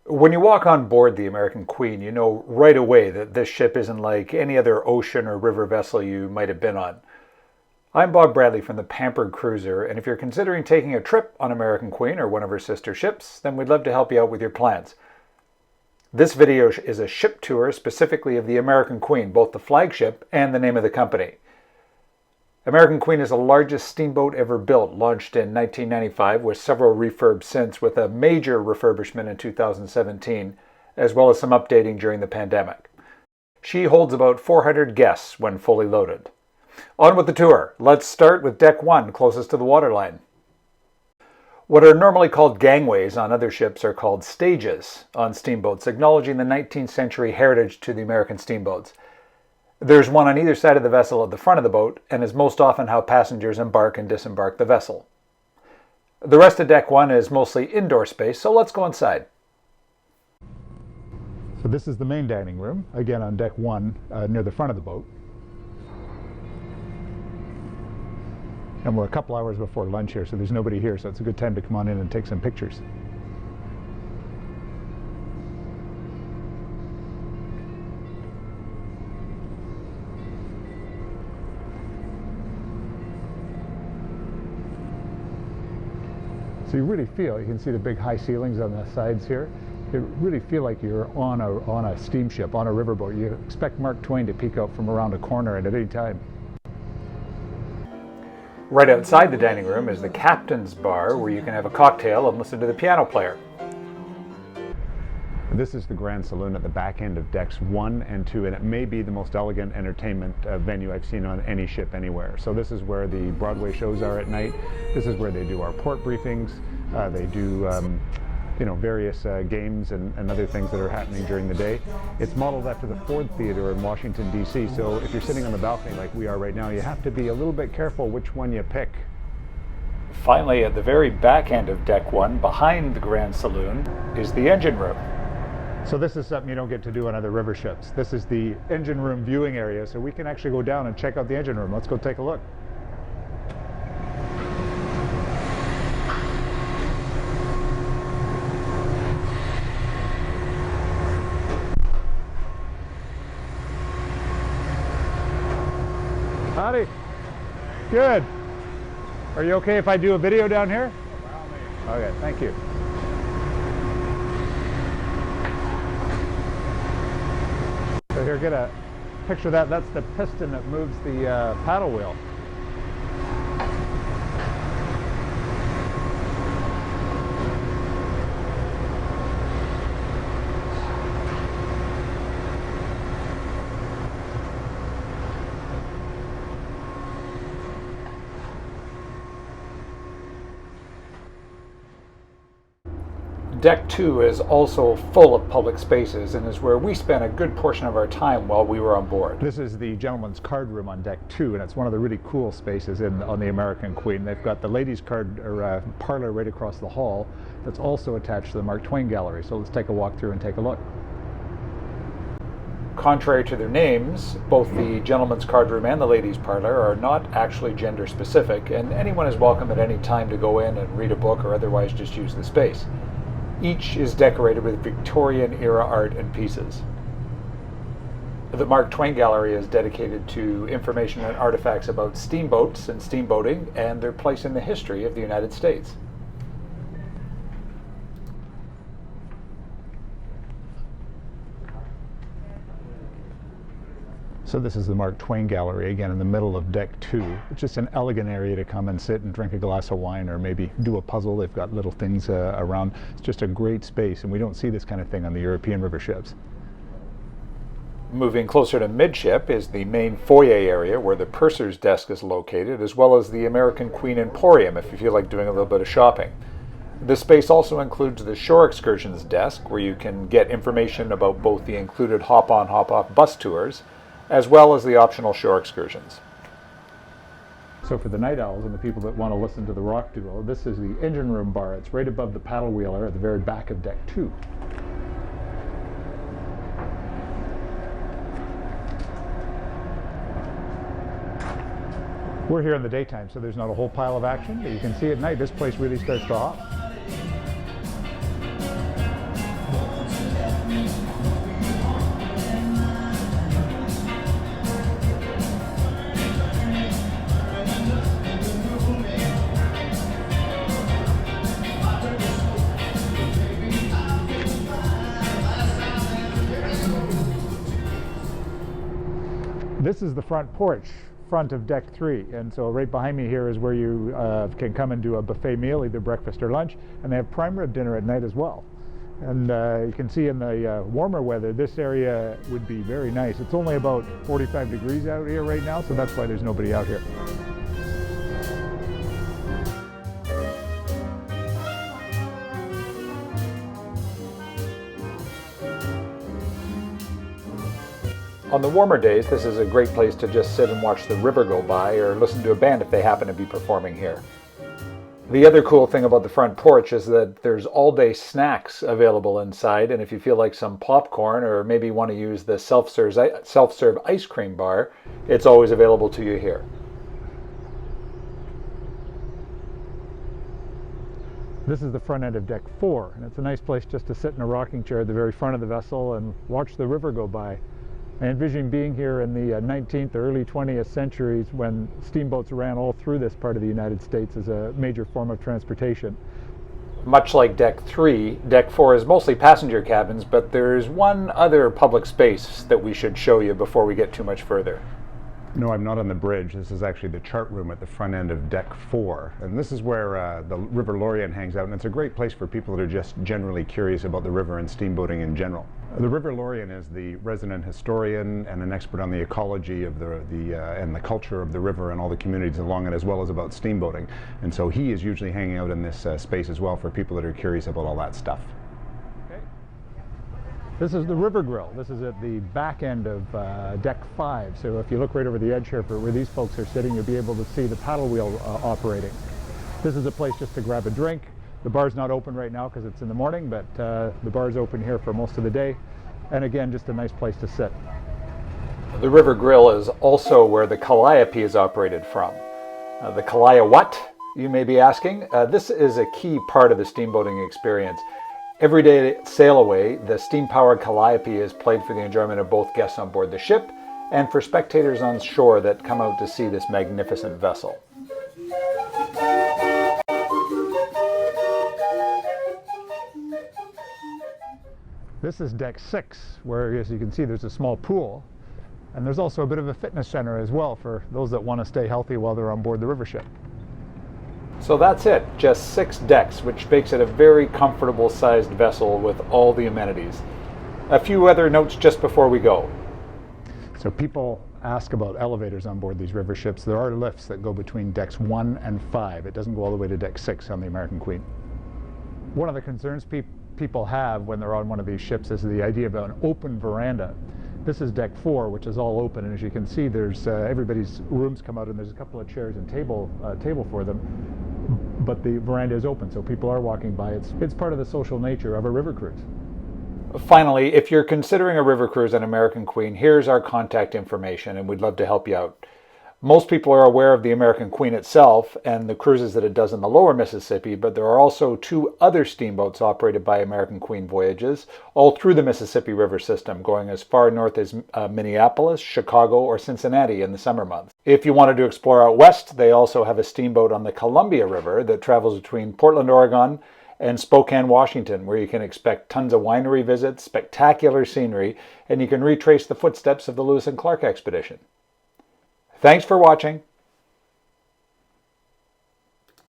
When you walk on board the American Queen, you know right away that this ship isn't like any other ocean or river vessel you might have been on. I'm Bob Bradley from the Pampered Cruiser, and if you're considering taking a trip on American Queen or one of her sister ships, then we'd love to help you out with your plans. This video is a ship tour specifically of the American Queen, both the flagship and the name of the company. American Queen is the largest steamboat ever built, launched in 1995 with several refurbs since, with a major refurbishment in 2017, as well as some updating during the pandemic. She holds about 400 guests when fully loaded. On with the tour. Let's start with Deck 1, closest to the waterline. What are normally called gangways on other ships are called stages on steamboats, acknowledging the 19th century heritage to the American steamboats. There's one on either side of the vessel at the front of the boat, and is most often how passengers embark and disembark the vessel. The rest of Deck 1 is mostly indoor space, so let's go inside. So this is the main dining room, again on Deck 1, near the front of the boat. And we're a couple hours before lunch here, so there's nobody here, so it's a good time to come on in and take some pictures. So you really feel, you can see the big high ceilings on the sides here. You really feel like you're on a steamship, on a riverboat. You expect Mark Twain to peek out from around a corner at any time. Right outside the dining room is the captain's bar, where you can have a cocktail and listen to the piano player. This is the Grand Saloon at the back end of Decks 1 and 2, and it may be the most elegant entertainment venue I've seen on any ship anywhere. So this is where the Broadway shows are at night. This is where they do our port briefings. They do various games and other things that are happening during the day. It's modeled after the Ford Theater in Washington, D.C., so if you're sitting on the balcony like we are right now, you have to be a little bit careful which one you pick. Finally, at the very back end of Deck 1, behind the Grand Saloon, is the engine room. So this is something you don't get to do on other river ships. This is the engine room viewing area, so we can actually go down and check out the engine room. Let's go take a look. Howdy. Good. Are you okay if I do a video down here? Okay, thank you. So here, get a picture of that. That's the piston that moves the paddle wheel. Deck 2 is also full of public spaces and is where we spent a good portion of our time while we were on board. This is the gentleman's card room on Deck 2, and it's one of the really cool spaces on the American Queen. They've got the ladies' card or parlor right across the hall that's also attached to the Mark Twain gallery. So let's take a walk through and take a look. Contrary to their names, both the gentleman's card room and the ladies' parlor are not actually gender specific, and anyone is welcome at any time to go in and read a book or otherwise just use the space. Each is decorated with Victorian-era art and pieces. The Mark Twain Gallery is dedicated to information and artifacts about steamboats and steamboating and their place in the history of the United States. So this is the Mark Twain Gallery, again in the middle of Deck 2. It's just an elegant area to come and sit and drink a glass of wine or maybe do a puzzle. They've got little things around. It's just a great space, and we don't see this kind of thing on the European river ships. Moving closer to midship is the main foyer area where the purser's desk is located, as well as the American Queen Emporium if you feel like doing a little bit of shopping. This space also includes the shore excursions desk, where you can get information about both the included hop-on, hop-off bus tours, as well as the optional shore excursions. So for the night owls and the people that want to listen to the rock duo, this is the engine room bar. It's right above the paddle wheeler at the very back of Deck 2. We're here in the daytime, so there's not a whole pile of action, but you can see at night this place really starts to hop. This is the front porch, front of deck 3, and so right behind me here is where you can come and do a buffet meal, either breakfast or lunch, and they have prime rib dinner at night as well. And you can see in the warmer weather, this area would be very nice. It's only about 45 degrees out here right now, so that's why there's nobody out here. On the warmer days, this is a great place to just sit and watch the river go by or listen to a band if they happen to be performing here. The other cool thing about the front porch is that there's all-day snacks available inside, and if you feel like some popcorn or maybe want to use the self-serve ice cream bar, it's always available to you here. This is the front end of deck 4, and it's a nice place just to sit in a rocking chair at the very front of the vessel and watch the river go by. I envision being here in the 19th or early 20th centuries when steamboats ran all through this part of the United States as a major form of transportation. Much like deck 3, deck 4 is mostly passenger cabins, but there's one other public space that we should show you before we get too much further. No, I'm not on the bridge. This is actually the chart room at the front end of deck 4. And this is where the River Lorient hangs out, and it's a great place for people that are just generally curious about the river and steamboating in general. The River Lorient is the resident historian and an expert on the ecology of and the culture of the river and all the communities along it, as well as about steamboating. And so he is usually hanging out in this space as well for people that are curious about all that stuff. This is the river grill. This is at the back end of deck 5. So if you look right over the edge here for where these folks are sitting, you'll be able to see the paddle wheel operating. This is a place just to grab a drink. The bar's not open right now because it's in the morning, but the bar's open here for most of the day. And again, just a nice place to sit. The river grill is also where the calliope is operated from. The calliope what, you may be asking? This is a key part of the steamboating experience. Every day sail away, the steam-powered calliope is played for the enjoyment of both guests on board the ship and for spectators on shore that come out to see this magnificent vessel. This is deck 6, where, as you can see, there's a small pool, and there's also a bit of a fitness center as well for those that want to stay healthy while they're on board the river ship. So that's it, just 6 decks, which makes it a very comfortable sized vessel with all the amenities. A few other notes just before we go. So people ask about elevators on board these river ships. There are lifts that go between decks 1 and 5. It doesn't go all the way to deck 6 on the American Queen. One of the concerns people have when they're on one of these ships is the idea of an open veranda. This is deck 4, which is all open, and as you can see, there's everybody's rooms come out, and there's a couple of chairs and table for them, but the veranda is open, so people are walking by. It's part of the social nature of a river cruise. Finally, if you're considering a river cruise on American Queen, here's our contact information, and we'd love to help you out. Most people are aware of the American Queen itself and the cruises that it does in the lower Mississippi, but there are also 2 other steamboats operated by American Queen Voyages all through the Mississippi River system, going as far north as Minneapolis, Chicago, or Cincinnati in the summer months. If you wanted to explore out west, they also have a steamboat on the Columbia River that travels between Portland, Oregon, and Spokane, Washington, where you can expect tons of winery visits, spectacular scenery, and you can retrace the footsteps of the Lewis and Clark expedition. Thanks for watching.